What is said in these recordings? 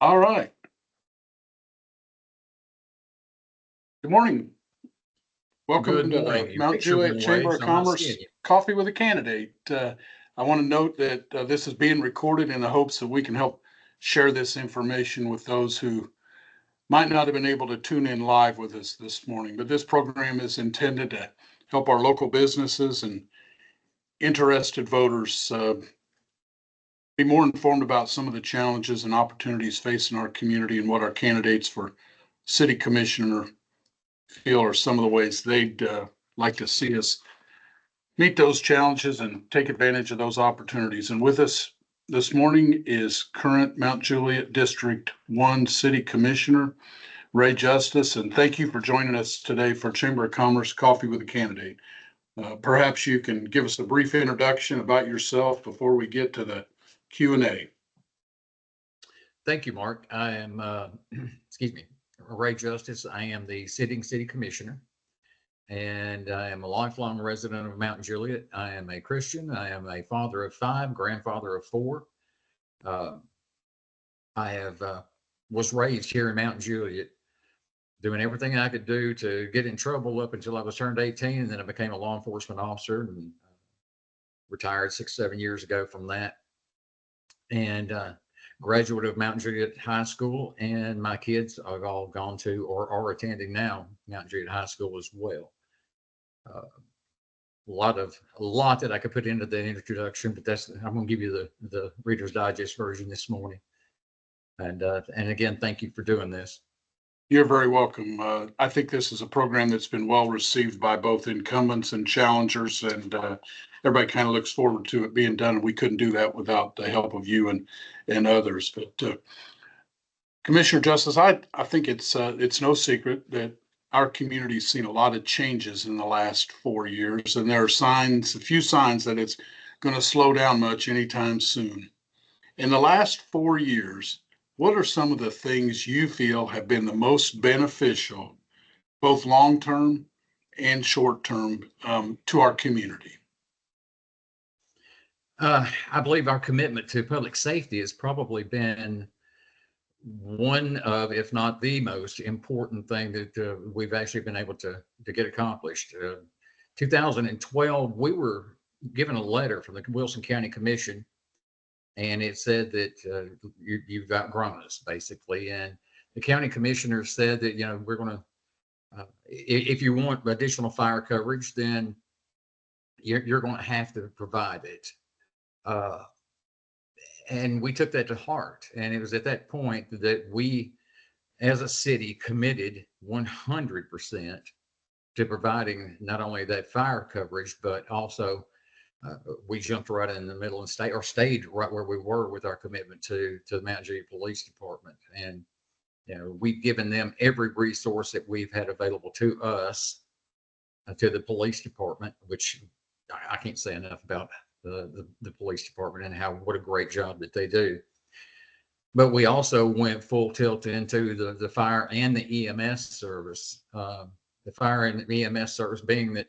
All right. Good morning. Welcome Good to morning. the Your Mount picture Juliet went away, Chamber of so I'm not seeing Commerce you. Coffee with a Candidate. I want to note that this is being recorded in the hopes that we can help share this information with those who might not have been able to tune in live with us this morning. But this program is intended to help our local businesses and interested voters be more informed about some of the challenges and opportunities facing our community and what our candidates for city commissioner feel are some of the ways they'd like to see us meet those challenges and take advantage of those opportunities. And with us this morning is current Mount Juliet District 1 City Commissioner Ray Justice. And thank you for joining us today for Chamber of Commerce Coffee with a Candidate. Perhaps you can give us a brief introduction about yourself before we get to the Q&A. Thank you, Mark. I am, excuse me, Ray Justice. I am the sitting city commissioner, and I am a lifelong resident of Mount Juliet. I am a Christian. I am a father of 5, grandfather of 4. Uh, I have was raised here in Mount Juliet, doing everything I could do to get in trouble up until I was turned 18, and then I became a law enforcement officer and retired 6, 7 years ago from that. And graduate of Mount Juliet High School, and my kids have all gone to or are attending now Mount Juliet High School as well. A lot that I could put into the introduction, but I'm going to give you the Reader's Digest version this morning. And again, thank you for doing this. You're very welcome. I think this is a program that's been well received by both incumbents and challengers, and everybody kind of looks forward to it being done. And we couldn't do that without the help of you and others. But Commissioner Justice, I think it's no secret that our community's seen a lot of changes in the last 4 years, and there are signs, a few signs that it's going to slow down much anytime soon. In the last 4 years, what are some of the things you feel have been the most beneficial, both long-term and short-term, to our community? I believe our commitment to public safety has probably been one of, if not the most important thing that we've actually been able to get accomplished. 2012, we were given a letter from the Wilson County Commission, and it said that you've outgrown us, basically. And the county commissioner said that, we're going to, if you want additional fire coverage, then you're going to have to provide it. And we took that to heart. And it was at that point that we, as a city, committed 100% to providing not only that fire coverage, but also we jumped right in the middle and stayed right where we were with our commitment to the Mount Juliet Police Department. And we've given them every resource that we've had available to us, to the police department, which I can't say enough about the police department and what a great job that they do. But we also went full tilt into the fire and the EMS service. The fire and the EMS service being that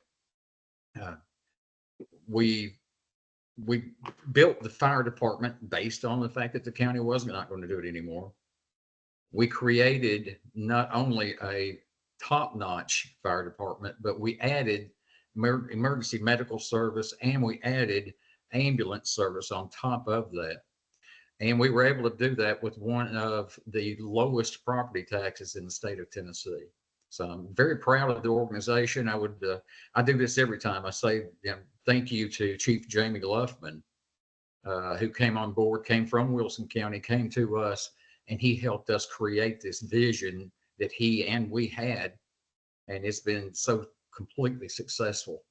we built the fire department based on the fact that the county was not going to do it anymore. We created not only a top-notch fire department, but we added emergency medical service, and we added ambulance service on top of that. And we were able to do that with one of the lowest property taxes in the state of Tennessee. So I'm very proud of the organization. I do this every time. I say thank you to Chief Jamie Luffman, who came on board, came from Wilson County, came to us, and he helped us create this vision that he and we had. And it's been so completely successful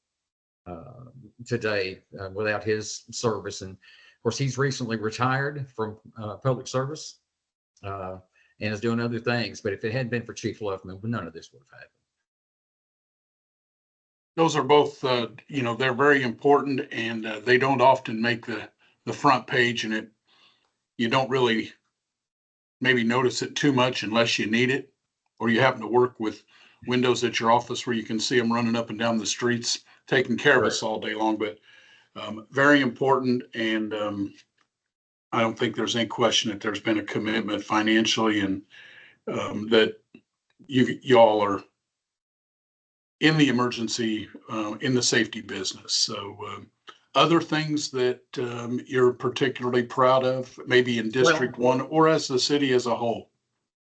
today without his service. And of course, he's recently retired from public service and is doing other things. But if it hadn't been for Chief Luffman, none of this would have happened. Those are both, they're very important, and they don't often make the front page, and you don't really maybe notice it too much unless you need it, or you happen to work with windows at your office where you can see them running up and down the streets, taking care of us all day long. But very important, and I don't think there's any question that there's been a commitment financially and that y'all are in the emergency, in the safety business. So, other things that you're particularly proud of, maybe in District Well, 1 or as the city as a whole?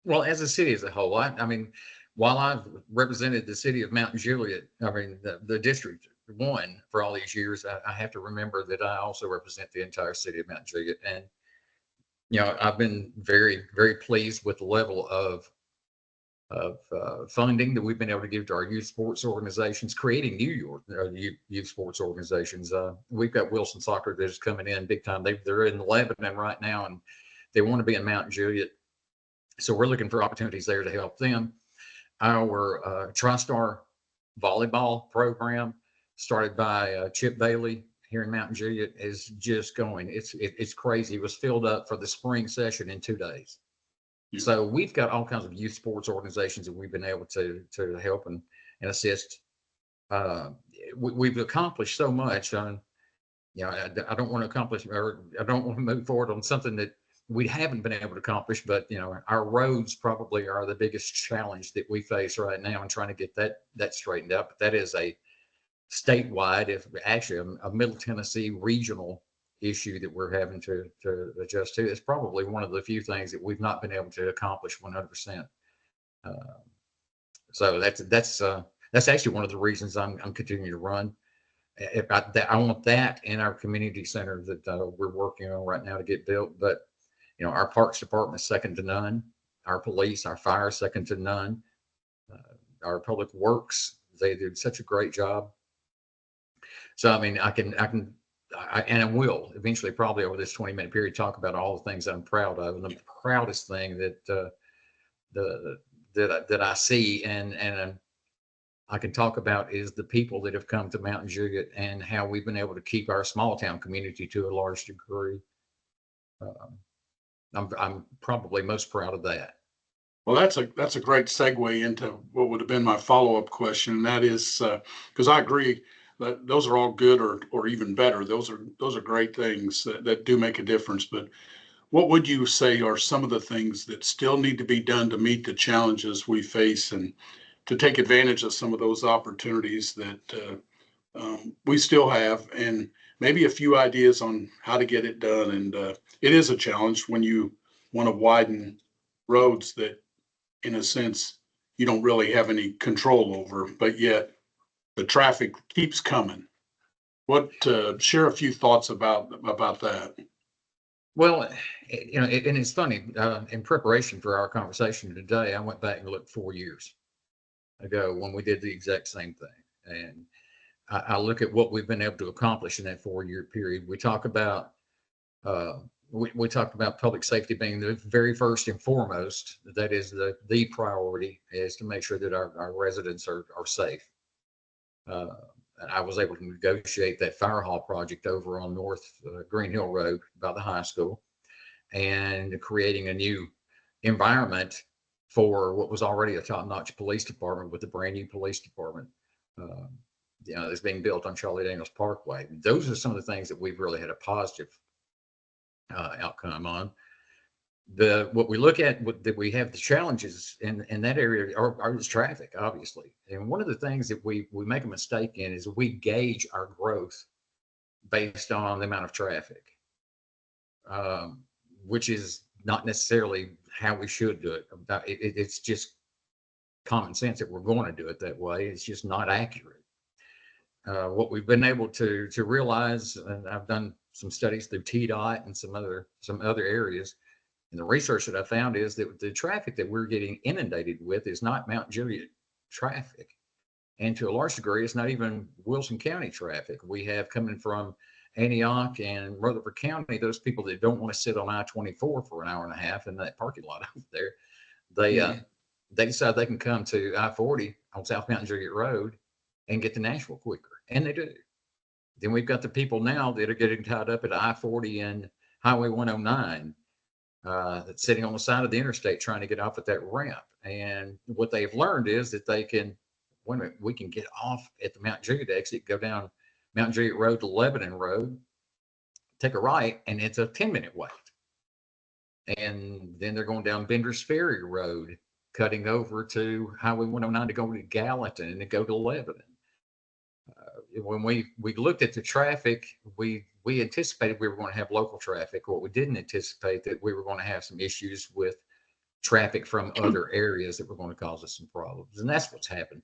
well, as a city as a whole, I mean, while I've represented the city of Mount Juliet, I mean, the District 1 for all these years, I have to remember that I also represent the entire city of Mount Juliet. And, I've been very, very pleased with the level of funding that we've been able to give to our youth sports organizations, creating youth sports organizations. We've got Wilson Soccer that is coming in big time. They're in Lebanon right now, and they want to be in Mount Juliet. So we're looking for opportunities there to help them. Our TriStar volleyball program, started by Chip Bailey here in Mountain Juliet, is just going. It's crazy. It was filled up for the spring session in 2 days. So we've got all kinds of youth sports organizations that we've been able to help and assist. We've accomplished so much. I don't want to accomplish, or I don't want to move forward on something that we haven't been able to accomplish. But our roads probably are the biggest challenge that we face right now, and trying to get that straightened out. But that is a statewide, if actually a Middle Tennessee regional issue that we're having to adjust to. It's probably one of the few things that we've not been able to accomplish 100%. So that's actually one of the reasons I'm continuing to run. I want that in our community center that we're working on right now to get built. But our parks department is second to none. Our police, our fire, second to none. Our public works, they did such a great job. So I mean, I will eventually, probably over this 20-minute period, talk about all the things I'm proud of. And the proudest thing that I see and I can talk about is the people that have come to Mountain Juliet and how we've been able to keep our small town community to a large degree. I'm probably most proud of that. Well, that's a great segue into what would have been my follow-up question. And that is, because I agree that those are all good or even better. Those are great things that do make a difference. But what would you say are some of the things that still need to be done to meet the challenges we face and to take advantage of some of those opportunities that we still have, and maybe a few ideas on how to get it done? And it is a challenge when you want to widen roads that, in a sense, you don't really have any control over, but yet the traffic keeps coming. What share a few thoughts about that? Well, and it's funny. In preparation for our conversation today, I went back and looked 4 years ago when we did the exact same thing, and I look at what we've been able to accomplish in that 4-year period. We talk about we talked about public safety being the very first and foremost. That is the priority, is to make sure that our residents are safe. I was able to negotiate that fire hall project over on North Green Hill Road by the high school, and creating a new environment for what was already a top-notch police department with a brand new police department. That's being built on Charlie Daniels Parkway. Those are some of the things that we've really had a positive outcome on. What we look at, that we have the challenges in that area are traffic, obviously. And one of the things that we make a mistake in is we gauge our growth based on the amount of traffic, which is not necessarily how we should do it. It's just common sense that we're going to do it that way. It's just not accurate. What we've been able to realize, and I've done some studies through TDOT and some other areas, and the research that I found is that the traffic that we're getting inundated with is not Mount Juliet traffic. And to a large degree, it's not even Wilson County traffic. We have coming from Antioch and Rutherford County, those people that don't want to sit on I-24 for an hour and a half in that parking lot over there. They decide they can come to I-40 on South Mountain Juliet Road and get to Nashville quicker. And they do. Then we've got the people now that are getting tied up at I-40 and Highway 109, that's sitting on the side of the interstate trying to get off at that ramp. And what they've learned is that we can get off at the Mount Juliet exit, go down Mount Juliet Road to Lebanon Road, take a right, and it's a 10-minute wait. And then they're going down Bender's Ferry Road, cutting over to Highway 109 to go to Gallatin and to go to Lebanon. When we looked at the traffic, we anticipated we were going to have local traffic. What we didn't anticipate that we were going to have some issues with traffic from other areas that were going to cause us some problems. And that's what's happened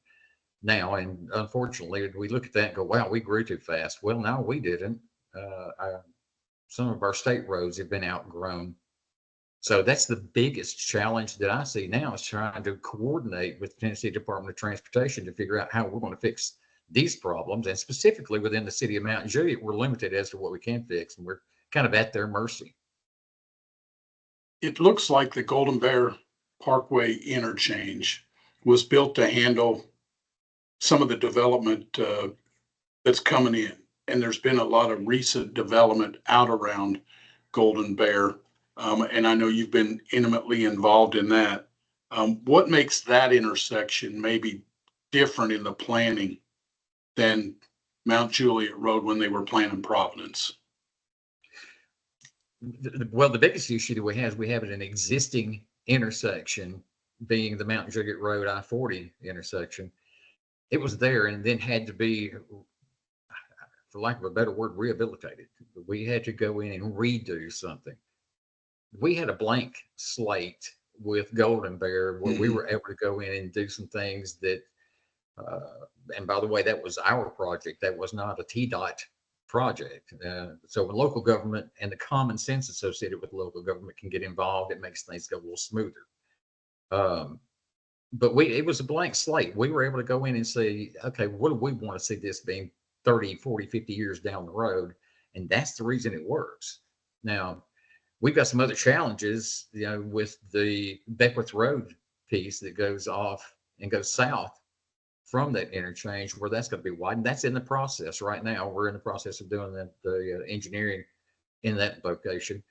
now. And unfortunately, we look at that and go, wow, we grew too fast. Well, no, we didn't. Some of our state roads have been outgrown. So that's the biggest challenge that I see now, is trying to coordinate with the Tennessee Department of Transportation to figure out how we're going to fix these problems. And specifically within the city of Mount Juliet, we're limited as to what we can fix, and we're kind of at their mercy. It looks like the Golden Bear Parkway interchange was built to handle some of the development that's coming in. And there's been a lot of recent development out around Golden Bear. And I know you've been intimately involved in that. What makes that intersection maybe different in the planning than Mount Juliet Road when they were planning Providence? Well, the biggest issue that we have is we have an existing intersection, being the Mount Juliet Road I-40 intersection. It was there and then had to be, for lack of a better word, rehabilitated. We had to go in and redo something. We had a blank slate with Golden Bear where we were able to go in and do some things that, and by the way, that was our project. That was not a TDOT project. So when local government and the common sense associated with local government can get involved, it makes things go a little smoother. But it was a blank slate. We were able to go in and say, okay, what do we want to see this being 30, 40, 50 years down the road? And that's the reason it works. Now, we've got some other challenges, with the Beckwith Road piece that goes off and goes south from that interchange, where that's going to be widened. That's in the process right now. We're in the process of doing the engineering in that location.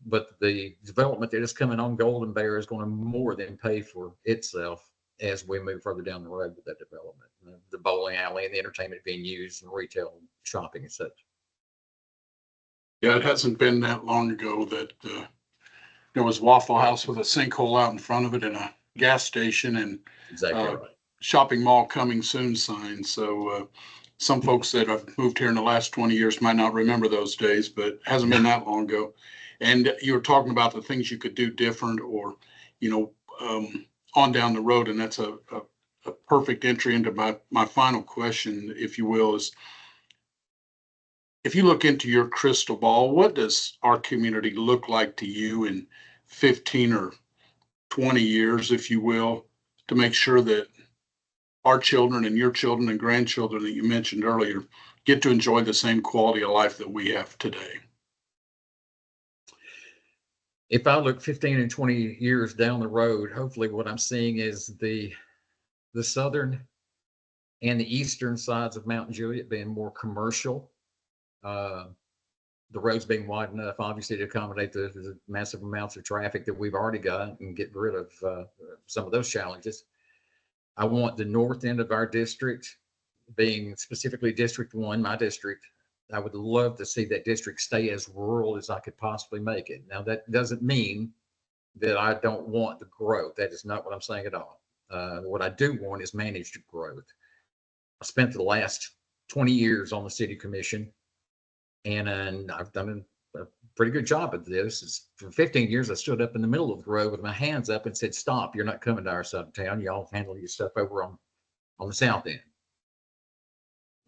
But the development that is coming on Golden Bear is going to more than pay for itself as we move further down the road with that development. The bowling alley and the entertainment venues and retail shopping and such. Yeah, it hasn't been that long ago that there was Waffle House with a sinkhole out in front of it and a gas station and Exactly right. shopping mall coming soon sign. So some folks that have moved here in the last 20 years might not remember those days, but it hasn't been that long ago. And you were talking about the things you could do different or, on down the road. And that's a perfect entry into my final question, if you will, is if you look into your crystal ball, what does our community look like to you in 15 or 20 years, if you will, to make sure that our children and your children and grandchildren that you mentioned earlier get to enjoy the same quality of life that we have today? If I look 15 and 20 years down the road, hopefully what I'm seeing is the southern and the eastern sides of Mount Juliet being more commercial. The roads being wide enough, obviously, to accommodate the massive amounts of traffic that we've already got and get rid of some of those challenges. I want the north end of our district, being specifically District 1, my district. I would love to see that district stay as rural as I could possibly make it. Now, that doesn't mean that I don't want the growth. That is not what I'm saying at all. What I do want is managed growth. I spent the last 20 years on the city commission, and I've done a pretty good job at this. For 15 years, I stood up in the middle of the road with my hands up and said, stop, you're not coming to our side of town. Y'all handle your stuff over on the south end.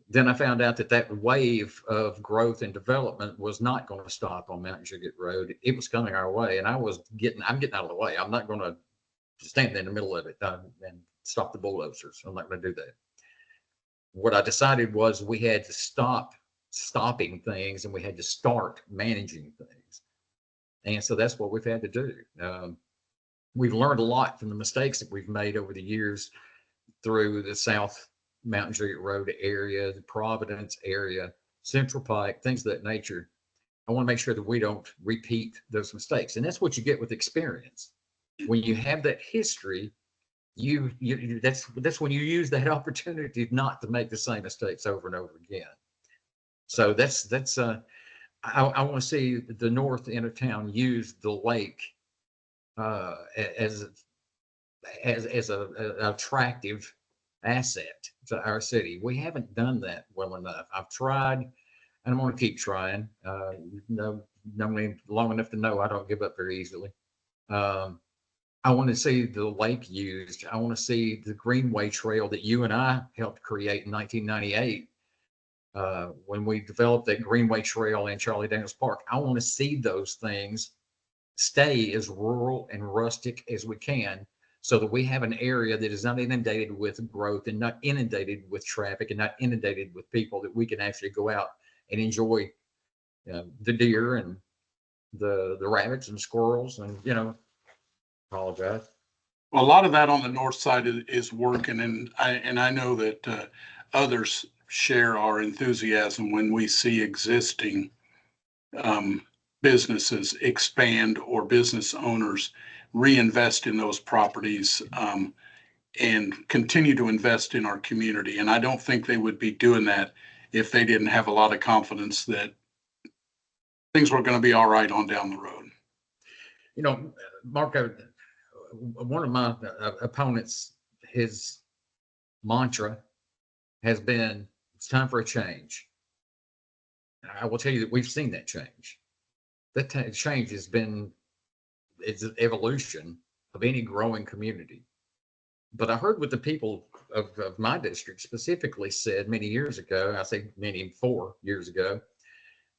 Then I found out that wave of growth and development was not going to stop on Mount Juliet Road. It was coming our way, and I'm getting out of the way. I'm not going to stand in the middle of it and stop the bulldozers. I'm not going to do that. What I decided was we had to stop stopping things and we had to start managing things. And so that's what we've had to do. We've learned a lot from the mistakes that we've made over the years through the South Mount Juliet Road area, the Providence area, Central Pike, things of that nature. I want to make sure that we don't repeat those mistakes. And that's what you get with experience. When you have that history, that's when you use that opportunity not to make the same mistakes over and over again. So that's I want to see the north end of town use the lake as a attractive asset to our city. We haven't done that well enough. I've tried, and I'm going to keep trying. Know me long enough to know I don't give up very easily. I want to see the lake used. I want to see the Greenway Trail that you and I helped create in 1998. When we developed that Greenway Trail in Charlie Daniels Park, I want to see those things stay as rural and rustic as we can so that we have an area that is not inundated with growth and not inundated with traffic and not inundated with people, that we can actually go out and enjoy the deer and the rabbits and squirrels and, apologize. Well, a lot of that on the north side is working, and I know that others share our enthusiasm when we see existing businesses expand or business owners reinvest in those properties and continue to invest in our community. And I don't think they would be doing that if they didn't have a lot of confidence that things were going to be all right on down the road. Mark, one of my opponents, his mantra has been, it's time for a change. I will tell you that we've seen that change. That change has been, it's an evolution of any growing community. But I heard what the people of my district specifically said many years ago. I say many, 4 years ago.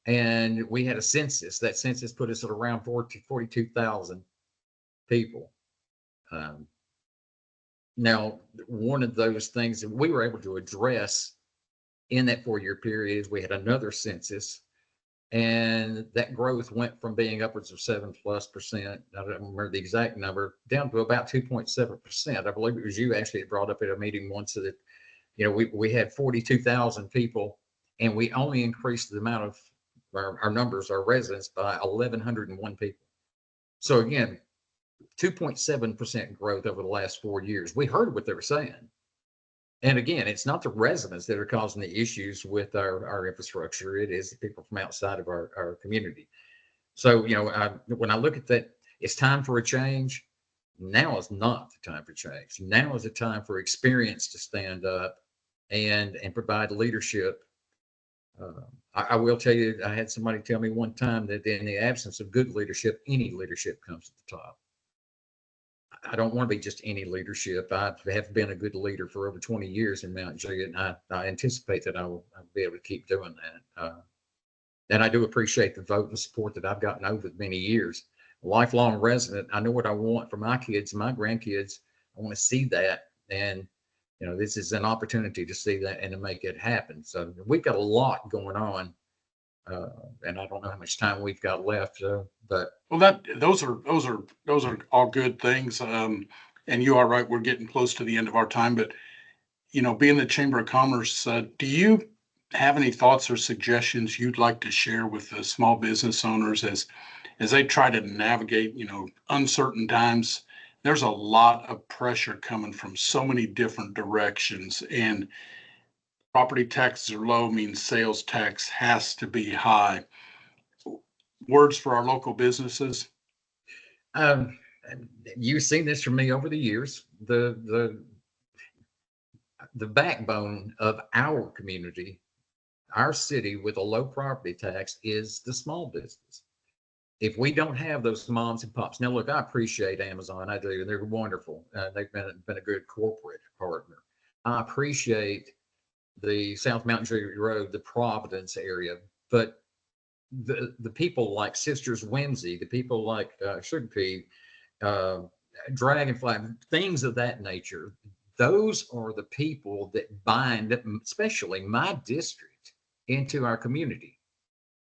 And we had a census. That census put us at around 42,000 people. Now, one of those things that we were able to address in that 4-year period is we had another census, and that growth went from being upwards of 7+%. I don't remember the exact number, down to about 2.7%. I believe it was you actually brought up at a meeting once that, we had 42,000 people, and we only increased the amount of our numbers, our residents, by 1,101 people. So again, 2.7% growth over the last 4 years. We heard what they were saying. And again, it's not the residents that are causing the issues with our infrastructure. It is the people from outside of our community. So, when I look at that, it's time for a change. Now is not the time for change. Now is the time for experience to stand up and provide leadership. I will tell you, I had somebody tell me one time that in the absence of good leadership, any leadership comes at the top. I don't want to be just any leadership. I have been a good leader for over 20 years in Mount Juliet, and I anticipate that I'll be able to keep doing that. And I do appreciate the vote and support that I've gotten over many years. A lifelong resident, I know what I want for my kids, my grandkids. I want to see that. And, this is an opportunity to see that and to make it happen. So we've got a lot going on. And I don't know how much time we've got left, but well, those are all good things. And you are right; we're getting close to the end of our time. But being the Chamber of Commerce, do you have any thoughts or suggestions you'd like to share with the small business owners as they try to navigate uncertain times? There's a lot of pressure coming from so many different directions, and property taxes are low means sales tax has to be high. Words for our local businesses? um, you've seen this from me over the years. The backbone of our community, our city with a low property tax, is the small business. If we don't have those moms and pops, now look, I appreciate Amazon. I do. They're wonderful. They've been a good corporate partner. I appreciate the South Mountain Juliet Road, the Providence area, but the people like Sisters Whimsy, the people like Sugar Pea, Dragonfly, things of that nature, those are the people that bind, especially my district, into our community.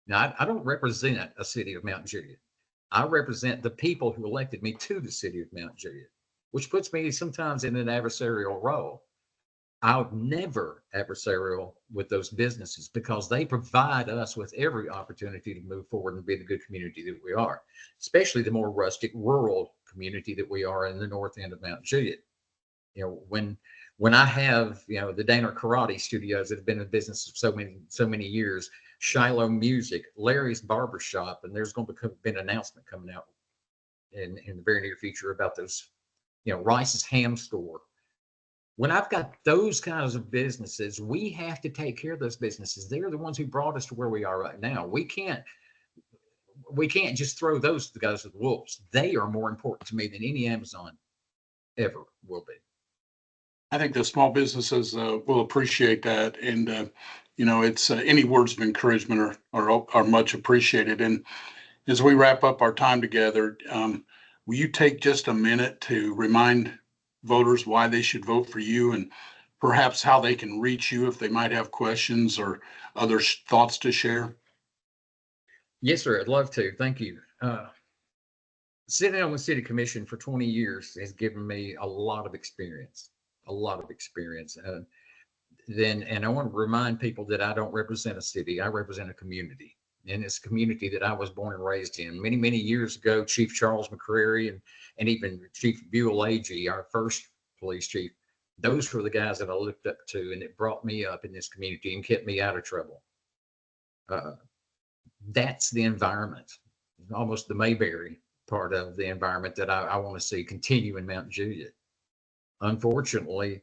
Now, I don't represent a city of Mount Juliet. I represent the people who elected me to the city of Mount Juliet, which puts me sometimes in an adversarial role. I'll never adversarial with those businesses because they provide us with every opportunity to move forward and be the good community that we are, especially the more rustic, rural community that we are in the north end of Mount Juliet. When When I have, the Dana Karate Studios that have been in business for so many years, Shiloh Music, Larry's Barbershop, and there's going to be an announcement coming out in the very near future about those, Rice's Ham Store. When I've got those kinds of businesses, we have to take care of those businesses. They're the ones who brought us to where we are right now. We can't just throw those guys to the wolves. They are more important to me than any Amazon ever will be. I think the small businesses will appreciate that. And, it's any words of encouragement are much appreciated. And as we wrap up our time together, will you take just a minute to remind voters why they should vote for you and perhaps how they can reach you if they might have questions or other thoughts to share? Yes, sir. I'd love to. Thank you. Sitting on the city commission for 20 years has given me a lot of experience, a lot of experience. And I want to remind people that I don't represent a city. I represent a community. And it's a community that I was born and raised in. Many, many years ago, Chief Charles McCrary and even Chief Buell Agee, our first police chief, those were the guys that I looked up to and it brought me up in this community and kept me out of trouble. That's the environment, almost the Mayberry part of the environment that I want to see continue in Mount Juliet. Unfortunately,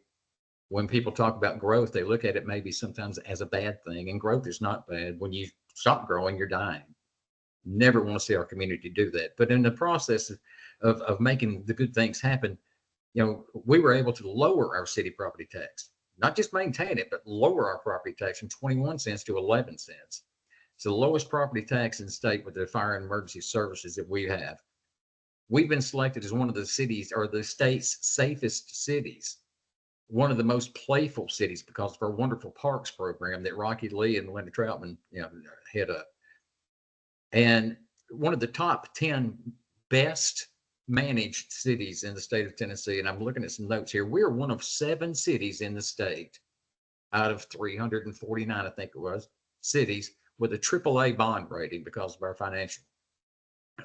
when people talk about growth, they look at it maybe sometimes as a bad thing, and growth is not bad. When you stop growing, you're dying. Never want to see our community do that. But in the process of making the good things happen, we were able to lower our city property tax, not just maintain it, but lower our property tax from 21 cents to 11 cents. It's the lowest property tax in the state with the fire and emergency services that we have. We've been selected as one of the cities or the state's safest cities, one of the most playful cities because of our wonderful parks program that Rocky Lee and Linda Troutman, head up. And one of the top 10 best managed cities in the state of Tennessee. And I'm looking at some notes here. We're one of 7 cities in the state out of 349, I think it was, cities with a AAA bond rating because of our financial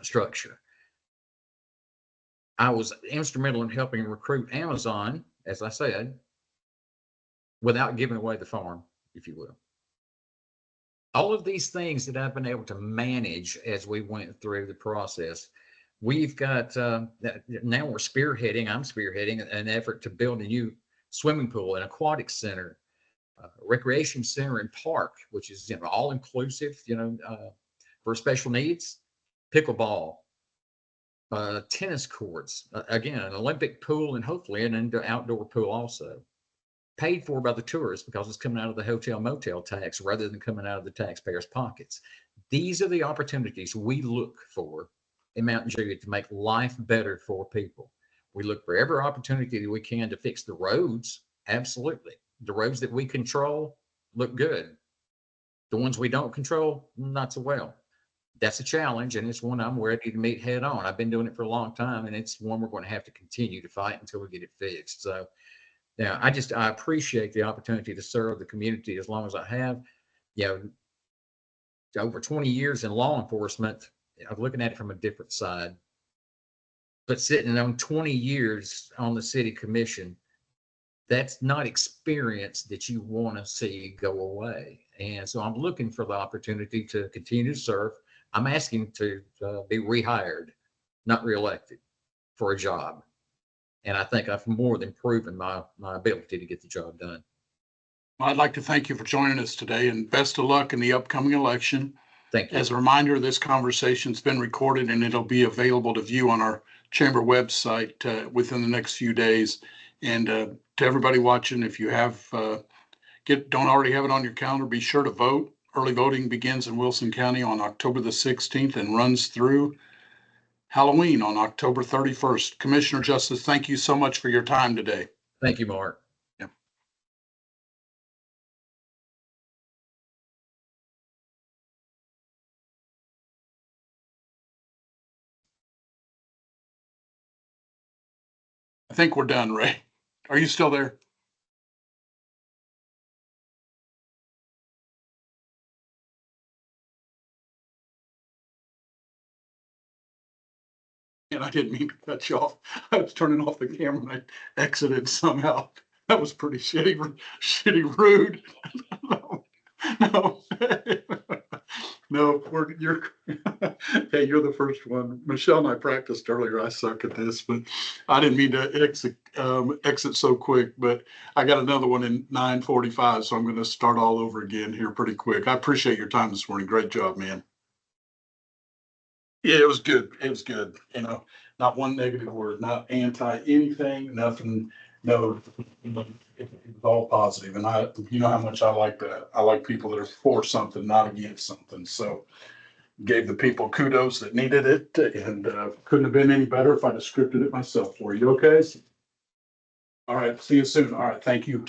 structure. I was instrumental in helping recruit Amazon, as I said, without giving away the farm, if you will. All of these things that I've been able to manage as we went through the process, we've got, now I'm spearheading an effort to build a new swimming pool, an aquatic center, recreation center and park, which is, all inclusive, for special needs, pickleball, tennis courts, again, an Olympic pool, and hopefully an outdoor pool also, paid for by the tourists because it's coming out of the hotel motel tax rather than coming out of the taxpayers' pockets. These are the opportunities we look for in Mount Juliet to make life better for people. We look for every opportunity that we can to fix the roads. Absolutely. The roads that we control look good. The ones we don't control, not so well. That's a challenge, and it's one I'm ready to meet head on. I've been doing it for a long time, and it's one we're going to have to continue to fight until we get it fixed. So, I appreciate the opportunity to serve the community as long as I have. Over 20 years in law enforcement, I'm looking at it from a different side. But sitting on 20 years on the city commission, that's not experience that you want to see go away. And so I'm looking for the opportunity to continue to serve. I'm asking to be rehired, not reelected, for a job. And I think I've more than proven my ability to get the job done. I'd like to thank you for joining us today and best of luck in the upcoming election. Thank you. As a reminder, this conversation's been recorded and it'll be available to view on our chamber website within the next few days. And to everybody watching, if you don't already have it on your calendar, be sure to vote. Early voting begins in Wilson County on October the 16th and runs through Halloween on October 31st. Commissioner Justice, thank you so much for your time today. Thank you, Mark. Yep. I think we're done, Ray. Are you still there? And I didn't mean to cut you off. I was turning off the camera and I exited somehow. That was pretty shitty rude. No, no. No, you're, hey, you're the first one. Michelle and I practiced earlier. I suck at this, but I didn't mean to exit so quick, but I got another one in 9:45, so I'm going to start all over again here pretty quick. I appreciate your time this morning. Great job, man. Yeah, it was good. It was good. Not one negative word, not anti anything, nothing. No, it was all positive. And you know how much I like that. I like people that are for something, not against something. So gave the people kudos that needed it, and couldn't have been any better if I'd have scripted it myself for you. Okay. All right. See you soon. All right. Thank you.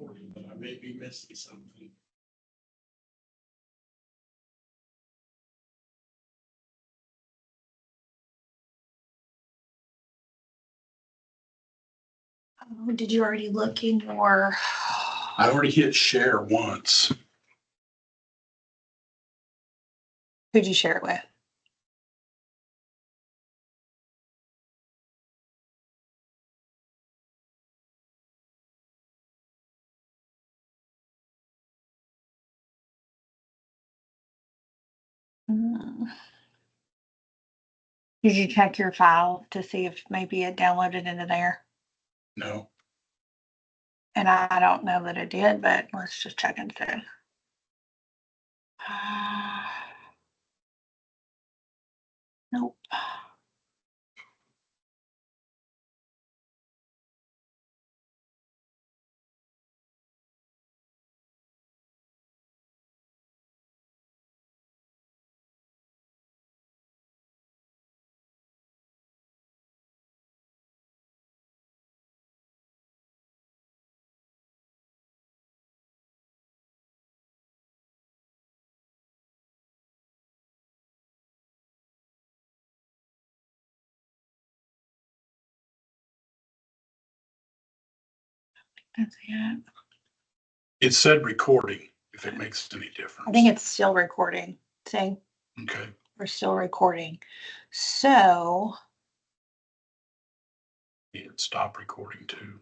I may be missing something. Oh, did you already look in your? I already hit share once. Who'd you share it with? Mm. Did you check your file to see if maybe it downloaded into there? No. And I don't know that it did, but let's just check and see. Nope. That's it. It said recording, if it makes any difference. I think it's still recording. See, Okay, we're still recording. So yeah, stop recording too.